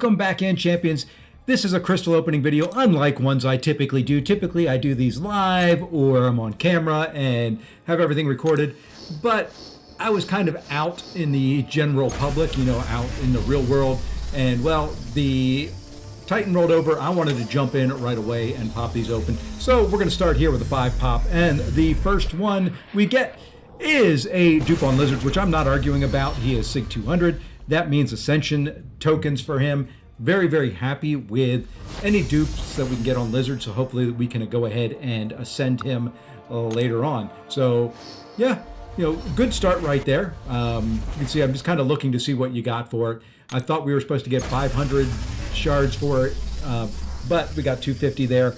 Welcome back in, champions. This is a crystal opening video, unlike ones I typically do. Typically, I do these live or I'm on camera and have everything recorded. But I was kind of out in the general public, you know, out in the real world. And, well, the Titan rolled over. I wanted to jump in right away and pop these open. So we're going to start here with a 5 pop. And the first one we get is a dupe on Lizard, which I'm not arguing about. He is SIG 200. That means Ascension tokens for him. Very, very happy with any dupes that we can get on Lizard. So hopefully we can go ahead and ascend him later on. So yeah, you know, good start right there. You can see I'm just kind of looking to see what you got for it. I thought we were supposed to get 500 shards for it, but we got 250 there.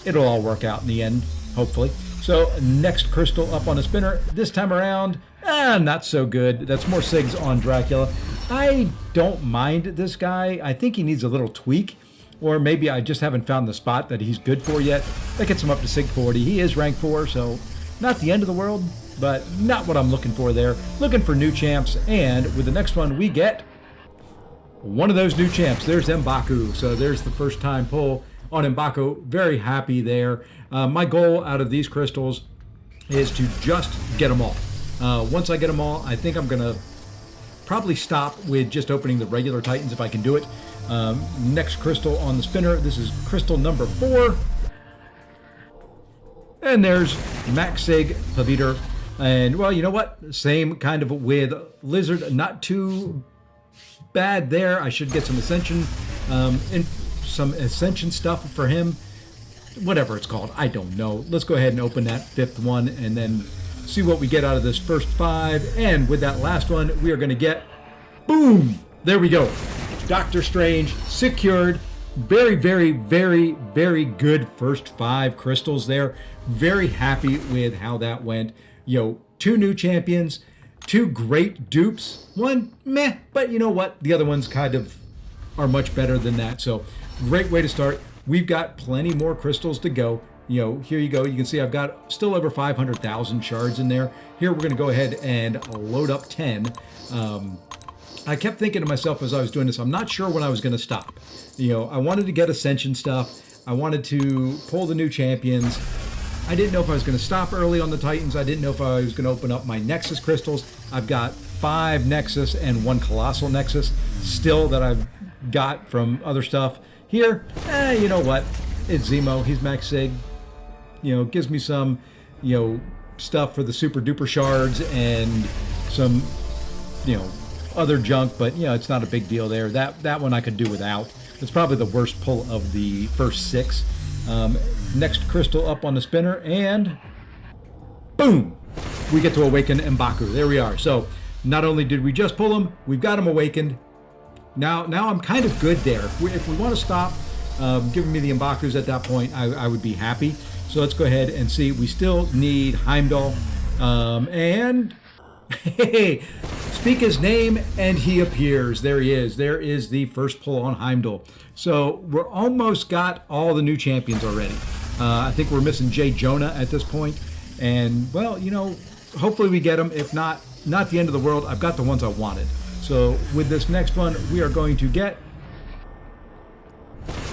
It'll all work out in the end, hopefully. So next crystal up on a spinner. This time around, not so good. That's more SIGs on Dracula. I don't mind this guy. I think he needs a little tweak, or maybe I just haven't found the spot that he's good for yet. That gets him up to SIG 40. He is rank 4, so not the end of the world, but not what I'm looking for there. Looking for new champs, and with the next one we get one of those new champs. There's M'Baku. So there's the first time pull on M'Baku. Very happy there. My goal out of these crystals is to just get them all. Once I get them all, I think I'm going to probably stop with just opening the regular Titans if I can do it. Next crystal on the spinner. This is crystal number 4. And there's Max Sig Paviter. And, well, you know what? Same kind of with Lizard. Not too bad there. I should get some Ascension, stuff for him. Whatever it's called, I don't know. Let's go ahead and open that 5th one and then see what we get out of this first 5. And with that last one, we are going to get, boom, there we go. Doctor Strange secured. Very, very, very, very good first 5 crystals there. Very happy with how that went. Yo, 2 new champions, 2 great dupes, 1 meh, but you know what? The other ones kind of are much better than that. So great way to start. We've got plenty more crystals to go. You know, here you go. You can see I've got still over 500,000 shards in there. Here we're going to go ahead and load up 10. I kept thinking to myself as I was doing this, I'm not sure when I was going to stop. You know, I wanted to get Ascension stuff. I wanted to pull the new champions. I didn't know if I was going to stop early on the Titans. I didn't know if I was going to open up my Nexus crystals. I've got 5 Nexus and 1 Colossal Nexus still that I've got from other stuff. Here, you know what? It's Zemo. He's Max Sig. You know, gives me some, you know, stuff for the super duper shards and some, you know, other junk. But, you know, it's not a big deal there. That one I could do without. It's probably the worst pull of the first 6. Next crystal up on the spinner, and boom, we get to awaken M'Baku. There we are. So not only did we just pull him, we've got him awakened. Now I'm kind of good there. If we want to stop giving me the M'Bakus at that point, I would be happy. So let's go ahead and see. We still need Heimdall. And hey, speak his name and he appears. There he is. There is the first pull on Heimdall. So we're almost got all the new champions already. I think we're missing Jay Jonah at this point. And, well, you know, hopefully we get them. If not the end of the world. I've got the ones I wanted. So with this next one, we are going to get...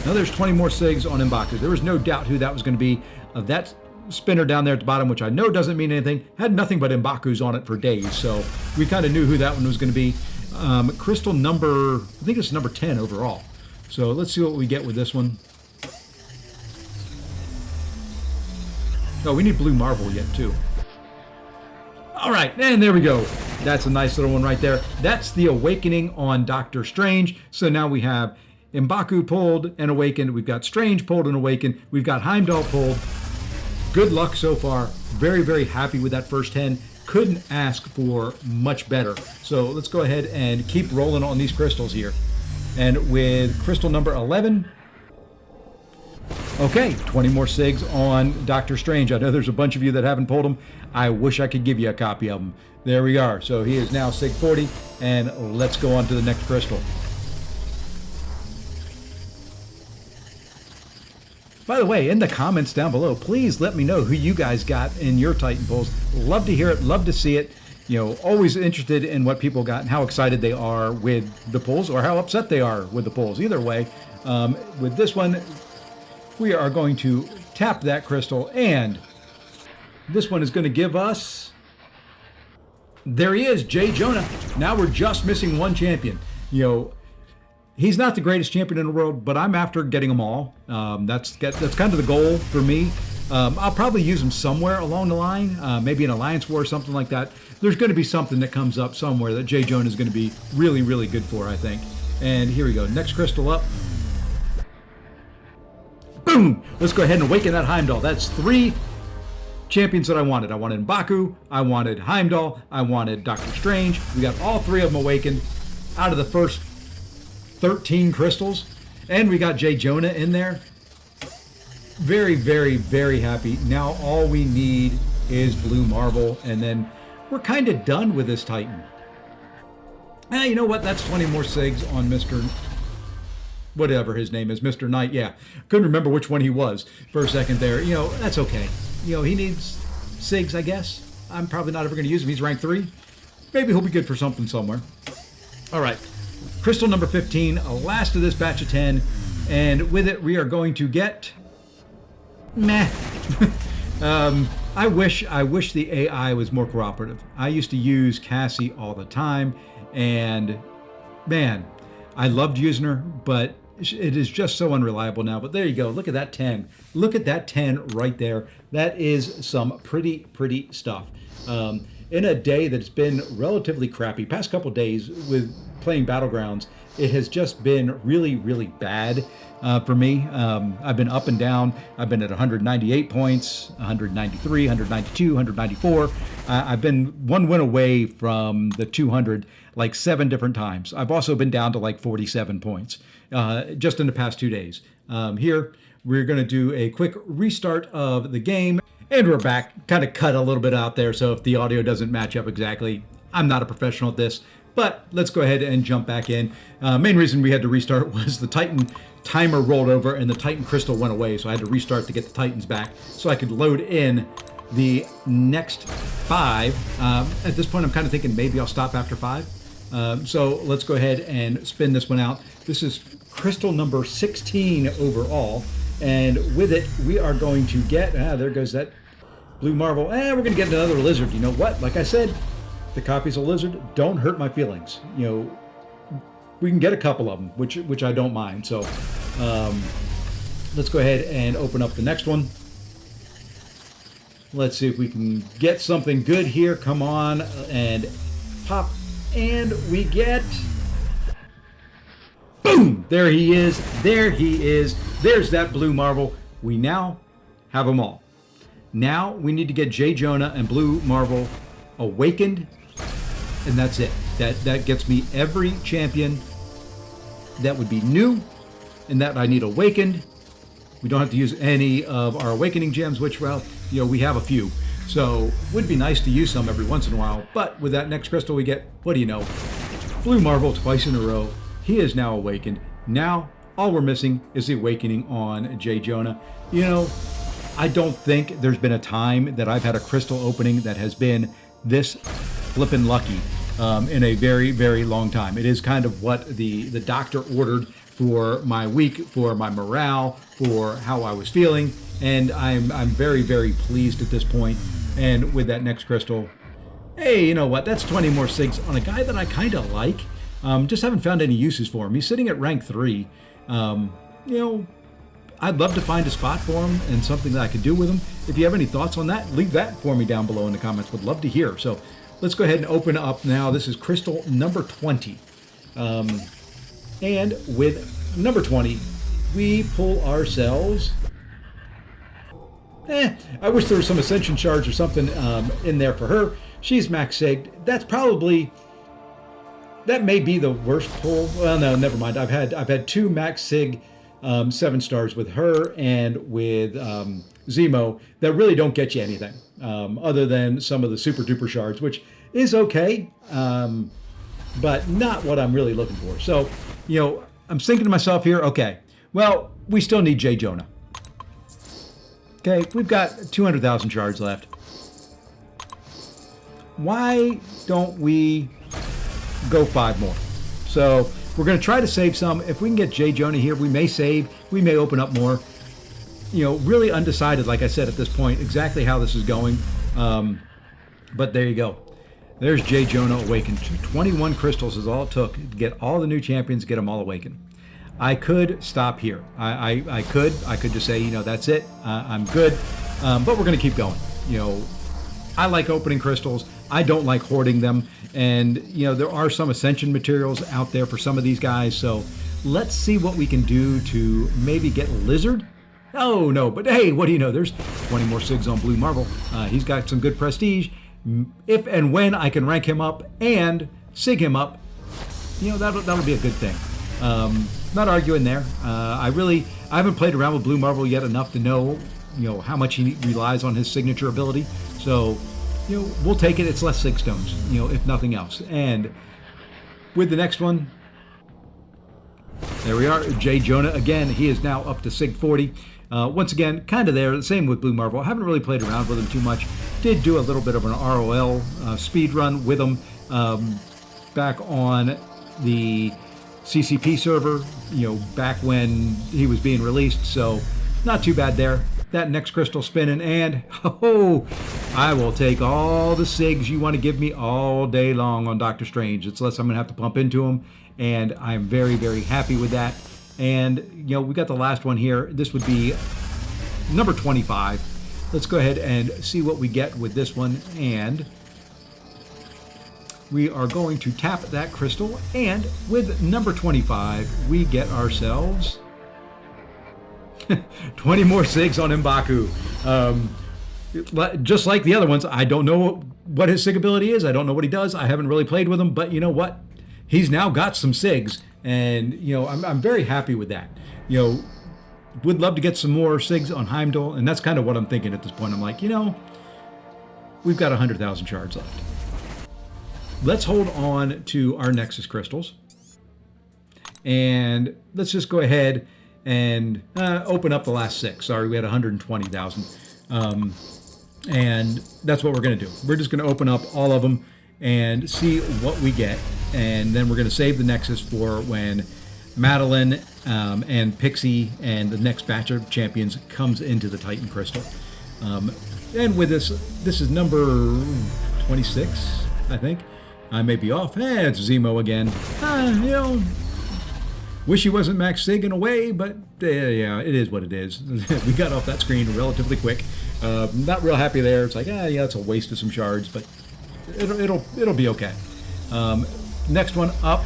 Now there's 20 more SIGs on M'Baku. There was no doubt who that was going to be. That spinner down there at the bottom, which I know doesn't mean anything, had nothing but M'Bakus on it for days. So we kind of knew who that one was going to be. Crystal number, I think it's number 10 overall. So let's see what we get with this one. Oh, we need Blue Marvel yet too. All right, and there we go. That's a nice little one right there. That's the awakening on Doctor Strange. So now we have M'Baku pulled and awakened. We've got Strange pulled and awakened. We've got Heimdall pulled. Good luck so far. Very, very happy with that first 10. Couldn't ask for much better. So let's go ahead and keep rolling on these crystals here. And with crystal number 11, okay, 20 more SIGs on Doctor Strange. I know there's a bunch of you that haven't pulled them. I wish I could give you a copy of them. There we are. So he is now SIG 40, and let's go on to the next crystal. By the way, in the comments down below, please let me know who you guys got in your Titan pulls. Love to hear it. Love to see it. always interested in what people got and how excited they are with the pulls or how upset they are with the pulls. Either way, with this one, we are going to tap that crystal, and this one is going to give us, there he is, Jay Jonah. Now we're just missing one champion. He's not the greatest champion in the world, but I'm after getting them all. That's kind of the goal for me. I'll probably use him somewhere along the line, maybe an Alliance War or something like that. There's going to be something that comes up somewhere that Jay Jonah is going to be really, really good for, I think. And here we go. Next crystal up. Boom! Let's go ahead and awaken that Heimdall. That's 3 champions that I wanted. I wanted M'Baku, I wanted Heimdall, I wanted Doctor Strange. We got all 3 of them awakened out of the first 13 crystals. And we got Jay Jonah in there. Very, very, very happy. Now all we need is Blue Marvel, and then we're kind of done with this Titan. You know what? That's 20 more SIGs on Mr. whatever his name is, Mr. Knight. Yeah, couldn't remember which one he was for a second there. That's okay. He needs SIGs, I guess. I'm probably not ever going to use him. He's rank 3. Maybe he'll be good for something somewhere. All right. Crystal number 15, last of this batch of 10. And with it, we are going to get... meh. I wish the AI was more cooperative. I used to use Cassie all the time. And, man, I loved using her, but it is just so unreliable now. But there you go. Look at that 10. Look at that 10 right there. That is some pretty stuff. In a day that's been relatively crappy, past couple days with playing Battlegrounds, it has just been really, really bad for me. I've been up and down. I've been at 198 points, 193, 192, 194. I've been 1 win away from the 200 like 7 different times. I've also been down to like 47 points just in the past 2 days. Here, we're going to do a quick restart of the game. And we're back. Kind of cut a little bit out there, so if the audio doesn't match up exactly, I'm not a professional at this. But let's go ahead and jump back in. Main reason we had to restart was the Titan timer rolled over and the Titan crystal went away, so I had to restart to get the Titans back so I could load in the next 5. At this point, I'm kind of thinking maybe I'll stop after 5. So let's go ahead and spin this one out. This is crystal number 16 overall, and with it, we are going to get, there goes that Blue Marvel. We're going to get another lizard. You know what? Like I said, the copies of lizard don't hurt my feelings. We can get a couple of them, which I don't mind. So let's go ahead and open up the next one. Let's see if we can get something good here. Come on and pop. And we get... boom! There he is. There he is. There's that Blue Marvel. We now have them all. Now we need to get Jay Jonah and Blue Marvel awakened, and that's it. That gets me every champion that would be new and that I need awakened. We don't have to use any of our awakening gems, which, well, we have a few. So would be nice to use some every once in a while. But with that next crystal we get, what do you know? Blue Marvel twice in a row. He is now awakened. Now all we're missing is the awakening on Jay Jonah. I don't think there's been a time that I've had a crystal opening that has been this flippin' lucky in a very, very long time. It is kind of what the doctor ordered for my week, for my morale, for how I was feeling, and I'm very, very pleased at this point. And with that next crystal, hey, you know what? That's 20 more SIGs on a guy that I kind of like. Just haven't found any uses for him. He's sitting at rank 3. I'd love to find a spot for him and something that I could do with him. If you have any thoughts on that, leave that for me down below in the comments. Would love to hear. So let's go ahead and open up now. This is crystal number 20. And with number 20, we pull ourselves... I wish there was some Ascension Shards or something in there for her. She's max SIG'd. That may be the worst pull. Well, no, never mind. I've had 2 max SIG 7 stars with her and with Zemo that really don't get you anything other than some of the super duper shards, which is okay, but not what I'm really looking for. So, I'm thinking to myself here, okay, well, we still need Jay Jonah. Okay, we've got 200,000 shards left. why don't we go 5 more? So we're going to try to save some. If we can get J. Jonah here, we may save. We may open up more. You know, really undecided, like I said, at this point, exactly how this is going. But there you go. There's J. Jonah awakened. 21 crystals is all it took to get all the new champions, get them all awakened. I could stop here. I could just say, you know, that's it. I'm good. But we're going to keep going. You know, I like opening crystals. I don't like hoarding them. And, you know, there are some ascension materials out there for some of these guys. So let's see what we can do to maybe get Lizard. Oh, no. But hey, what do you know? There's 20 more SIGs on Blue Marvel. He's got some good prestige. If and when I can rank him up and SIG him up, you know, that'll be a good thing. Not arguing there. I haven't played around with Blue Marvel yet enough to know, you know, how much he relies on his signature ability. So, you know, we'll take it. It's less SIG stones, you know, if nothing else. And with the next one, there we are. J. Jonah again. He is now up to SIG 40. Once again, kind of there. Same with Blue Marvel. I haven't really played around with him too much. Did do a little bit of an ROL speed run with him back on the CCP server, you know, back when he was being released. So not too bad there. That next crystal spinning, and oh, I will take all the SIGs you want to give me all day long on Doctor Strange. It's less I'm going to have to pump into him, and I'm very, very happy with that. And, you know, we got the last one here. This would be number 25. Let's go ahead and see what we get with this one. And we are going to tap that crystal. And with number 25, we get ourselves 20 more SIGs on M'Baku. Just like the other ones, I don't know what his SIG ability is. I don't know what he does. I haven't really played with him. But you know what? He's now got some SIGs. And, you know, I'm very happy with that. You know, would love to get some more SIGs on Heimdall. And that's kind of what I'm thinking at this point. I'm like, you know, we've got 100,000 shards left. Let's hold on to our Nexus crystals. And let's just go ahead and open up the last 6. Sorry, we had 120,000. And that's what we're going to do. We're just going to open up all of them and see what we get. And then we're going to save the Nexus for when Madeline and Pixie and the next batch of champions comes into the Titan Crystal. And with this is number 26, I think. I may be off. It's Zemo again. You know, wish he wasn't max SIG in a way, but yeah, it is what it is. We got off that screen relatively quick. Not real happy there. It's like, yeah, it's a waste of some shards, but it'll be okay. Next one up,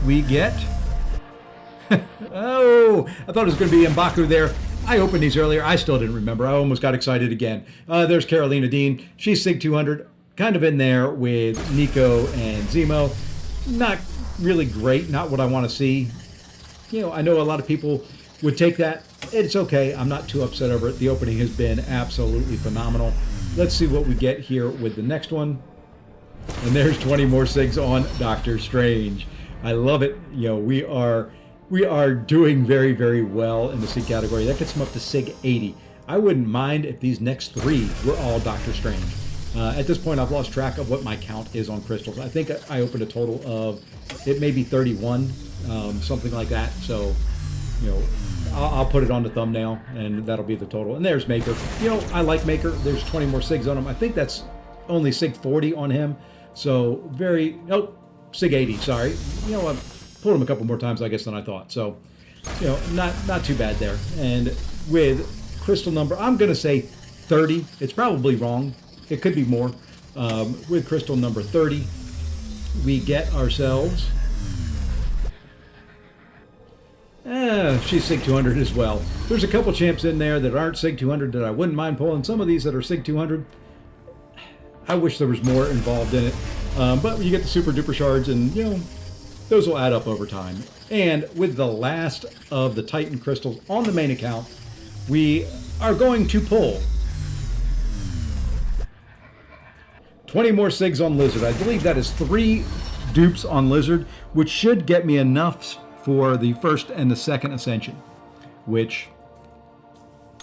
we get. Oh, I thought it was going to be M'Baku there. I opened these earlier. I still didn't remember. I almost got excited again. There's Carolina Dean. She's SIG 200. Kind of in there with Nico and Zemo. Not really great. Not what I want to see. You know, I know a lot of people would take that. It's okay. I'm not too upset over it. The opening has been absolutely phenomenal. Let's see what we get here with the next one. And there's 20 more SIGs on Doctor Strange. I love it. You know, we are doing very, very well in the SIG category. That gets them up to SIG 80. I wouldn't mind if these next 3 were all Doctor Strange. At this point, I've lost track of what my count is on crystals. I think I opened a total of, it may be 31, something like that. So, you know, I'll put it on the thumbnail, and that'll be the total. And there's Maker. You know, I like Maker. There's 20 more SIGs on him. I think that's only SIG 40 on him. So, SIG 80, sorry. You know, I've pulled him a couple more times, I guess, than I thought. So, you know, not too bad there. And with crystal number, I'm going to say 30. It's probably wrong. It could be more. With crystal number 30, we get ourselves... she's SIG 200 as well. There's a couple champs in there that aren't SIG 200 that I wouldn't mind pulling. Some of these that are SIG 200, I wish there was more involved in it. But you get the super duper shards, and, you know, those will add up over time. And with the last of the Titan crystals on the main account, we are going to pull 20 more SIGs on Lizard. I believe that is 3 dupes on Lizard, which should get me enough for the first and the second Ascension, which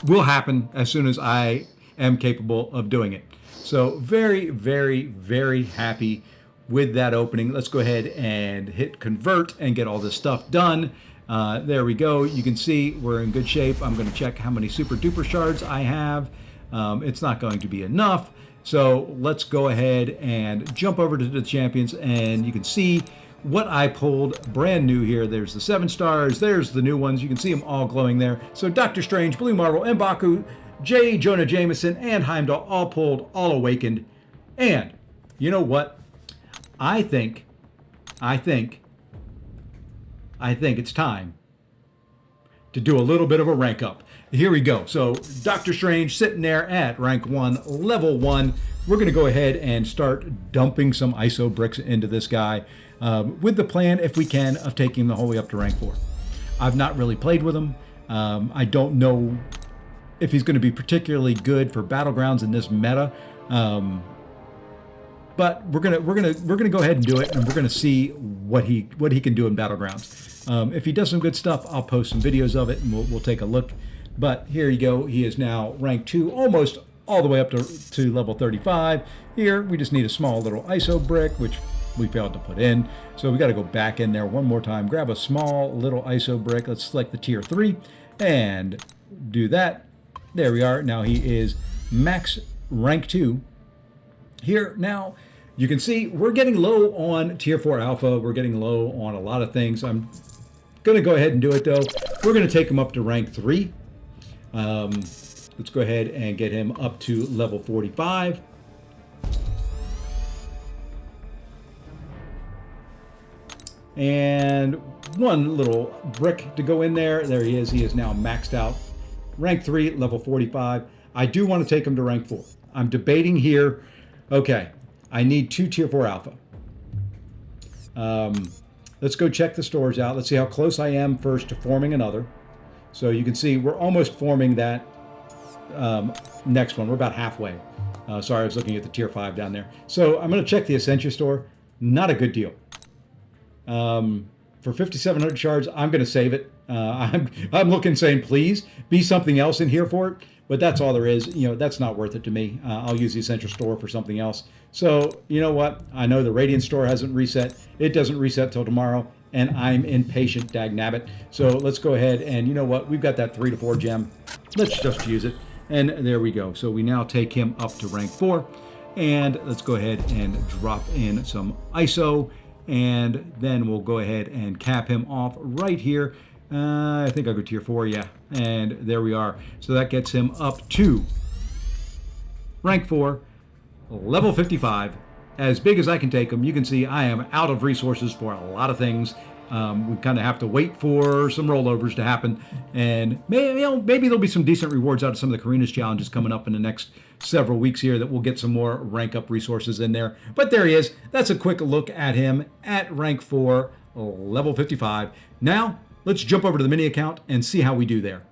will happen as soon as I am capable of doing it. So very, very, very happy with that opening. Let's go ahead and hit convert and get all this stuff done. There we go. You can see we're in good shape. I'm going to check how many super duper shards I have. It's not going to be enough. So let's go ahead and jump over to the champions, and you can see what I pulled brand new here. There's the 7 stars. There's the new ones. You can see them all glowing there. So Doctor Strange, Blue Marvel, M'Baku, J. Jonah Jameson, and Heimdall all pulled, all awakened. And you know what? I think it's time to do a little bit of a rank up. Here we go. So Doctor Strange sitting there at rank 1, level 1. We're going to go ahead and start dumping some ISO bricks into this guy with the plan, if we can, of taking him the whole way up to rank 4. I've not really played with him. I don't know if he's going to be particularly good for battlegrounds in this meta. But we're gonna go ahead and do it, and we're gonna see what he can do in battlegrounds. If he does some good stuff, I'll post some videos of it, and we'll take a look. But here you go. He is now rank 2, almost all the way up to level 35. Here we just need a small little ISO brick, which we failed to put in. So we got to go back in there one more time. Grab a small little ISO brick. Let's select the tier 3 and do that. There we are. Now he is max rank 2. Here now, you can see we're getting low on tier 4 alpha. We're getting low on a lot of things. I'm going to go ahead and do it though. We're going to take him up to rank 3. Let's go ahead and get him up to level 45. And one little brick to go in there. There he is. He is now maxed out. Rank 3, level 45. I do want to take him to rank 4. I'm debating here. Okay, I need 2 tier 4 alpha. Let's go check the stores out. Let's see how close I am first to forming another. So you can see we're almost forming that next one. We're about halfway. Sorry, I was looking at the tier 5 down there. So I'm going to check the Essentia store. Not a good deal. For 5,700 shards, I'm going to save it. I'm looking saying, please be something else in here for it. But that's all there is. You know, that's not worth it to me. I'll use the Essential Store for something else. So, you know what? I know the Radiant Store hasn't reset. It doesn't reset till tomorrow, and I'm impatient, dagnabbit. So let's go ahead and, you know what? We've got that 3 to 4 gem. Let's just use it. And there we go. So we now take him up to rank 4. And let's go ahead and drop in some ISO. And then we'll go ahead and cap him off right here. I think I'll go tier 4, yeah. And there we are. So that gets him up to rank 4, level 55. As big as I can take him. You can see I am out of resources for a lot of things. We kind of have to wait for some rollovers to happen. And maybe there'll be some decent rewards out of some of the Karina's challenges coming up in the next several weeks here that we'll get some more rank up resources in there. But there he is. That's a quick look at him at rank 4, level 55. Now, let's jump over to the mini account and see how we do there.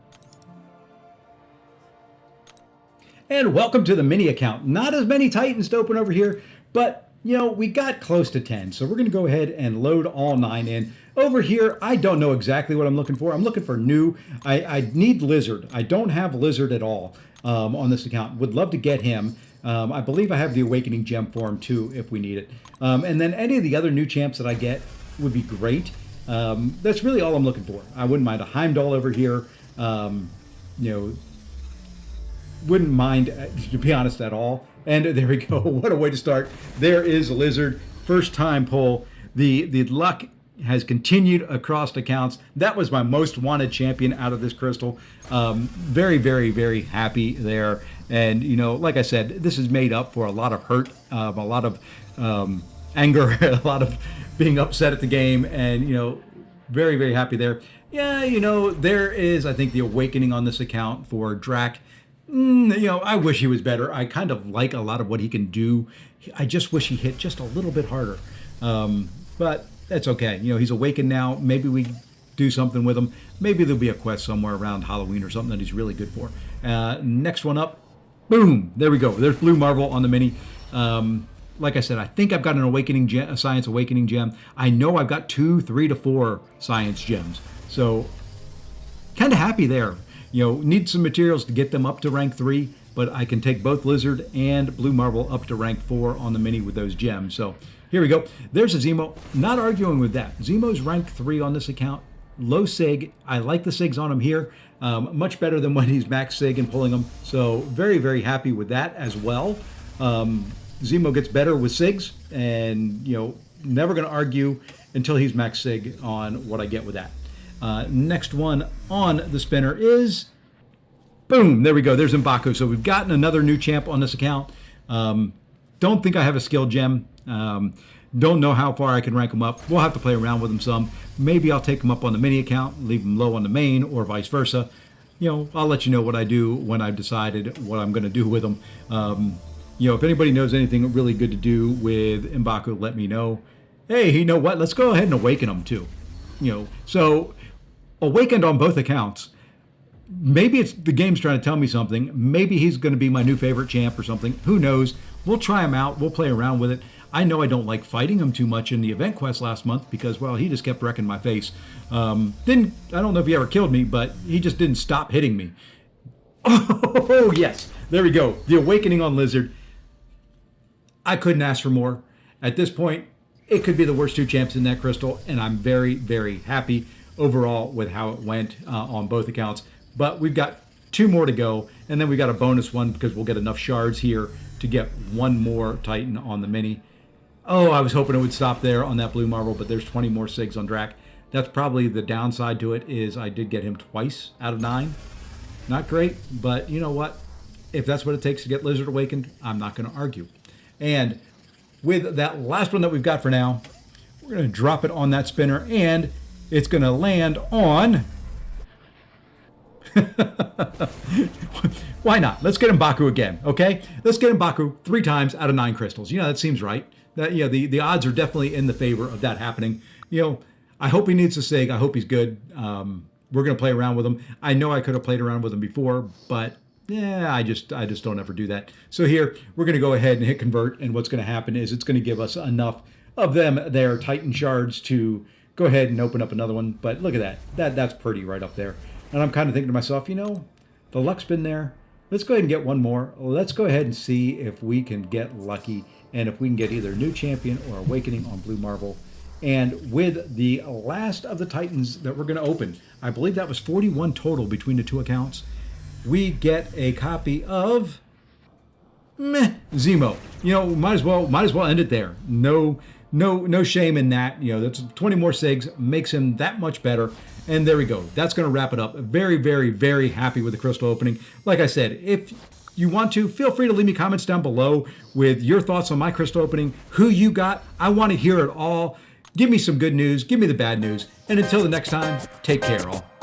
And welcome to the mini account. Not as many Titans to open over here, but you know, we got close to 10. So we're going to go ahead and load all 9 in. Over here, I don't know exactly what I'm looking for. I'm looking for new. I need Lizard. I don't have Lizard at all on this account. Would love to get him. I believe I have the Awakening Gem for him too if we need it. And then any of the other new champs that I get would be great. That's really all I'm looking for. I wouldn't mind a Heimdall over here. You know, wouldn't mind, to be honest, at all. And there we go. What a way to start. There is Lizard. First time pull. The luck has continued across accounts. That was my most wanted champion out of this crystal. Very, very, very happy there. And, you know, like I said, this is made up for a lot of hurt, a lot of anger, a lot of being upset at the game. And, you know, very, very happy there. Yeah, you know, there is, I think, the awakening on this account for Drac. You know, I wish he was better. I kind of like a lot of what he can do. I just wish he hit just a little bit harder. But that's okay. You know, he's awakened now. Maybe we do something with him. Maybe there'll be a quest somewhere around Halloween or something that he's really good for. Next one up. Boom. There we go. There's Blue Marvel on the mini. Like I said, I think I've got an awakening gem, a Science Awakening gem. I know I've got 2, 3 to 4 Science gems. So kind of happy there. Need some materials to get them up to rank 3, but I can take both Lizard and Blue Marble up to rank 4 on the mini with those gems. So here we go. There's a Zemo. Not arguing with that. Zemo's rank 3 on this account. Low SIG. I like the SIGs on him here. Much better than when he's max SIG and pulling them. So very, very happy with that as well. Zemo gets better with SIGs, and never going to argue until he's max SIG on what I get with that. Next one on the spinner is, boom, there we go. There's M'Baku. So we've gotten another new champ on this account. Don't think I have a skill gem. Don't know how far I can rank him up. We'll have to play around with him some. Maybe I'll take him up on the mini account, leave him low on the main, or vice versa. I'll let you know what I do when I've decided what I'm going to do with him. If anybody knows anything really good to do with M'Baku, let me know. Hey, you know what? Let's go ahead and awaken him too. So awakened on both accounts. Maybe it's the game's trying to tell me something. Maybe he's going to be my new favorite champ or something. Who knows? We'll try him out. We'll play around with it. I know I don't like fighting him too much in the event quest last month because, well, he just kept wrecking my face. I don't know if he ever killed me, but he just didn't stop hitting me. Oh, yes. There we go. The awakening on Lizard. I couldn't ask for more. At this point, it could be the worst 2 champs in that crystal, and I'm very, very happy overall with how it went on both accounts. But we've got 2 more to go, and then we got a bonus one because we'll get enough shards here to get 1 more Titan on the mini. Oh, I was hoping it would stop there on that Blue Marble, but there's 20 more SIGs on Drac. That's probably the downside to it, is I did get him twice out of 9. Not great, but you know what? If that's what it takes to get Lizard awakened, I'm not going to argue. And with that last one that we've got for now, we're going to drop it on that spinner, and it's going to land on... Why not? Let's get M'Baku again, okay? Let's get M'Baku 3 times out of 9 crystals. That seems right. That the odds are definitely in the favor of that happening. I hope he needs a SIG. I hope he's good. We're going to play around with him. I know I could have played around with him before, but yeah, I just don't ever do that. So here, we're going to go ahead and hit convert, and what's going to happen is it's going to give us enough of them there, Titan shards, to go ahead and open up another one. But look at that. That's pretty right up there. And I'm kind of thinking to myself, the luck's been there. Let's go ahead and get 1 more. Let's go ahead and see if we can get lucky and if we can get either new champion or awakening on Blue Marble. And with the last of the Titans that we're going to open, I believe that was 41 total between the 2 accounts, we get a copy of Zemo. Might as well end it there. No shame in that. That's 20 more SIGs, makes him that much better. And there we go. That's going to wrap it up. Very, very, very happy with the crystal opening. Like I said, if you want to, feel free to leave me comments down below with your thoughts on my crystal opening, who you got. I want to hear it all. Give me some good news. Give me the bad news. And until the next time, take care, all.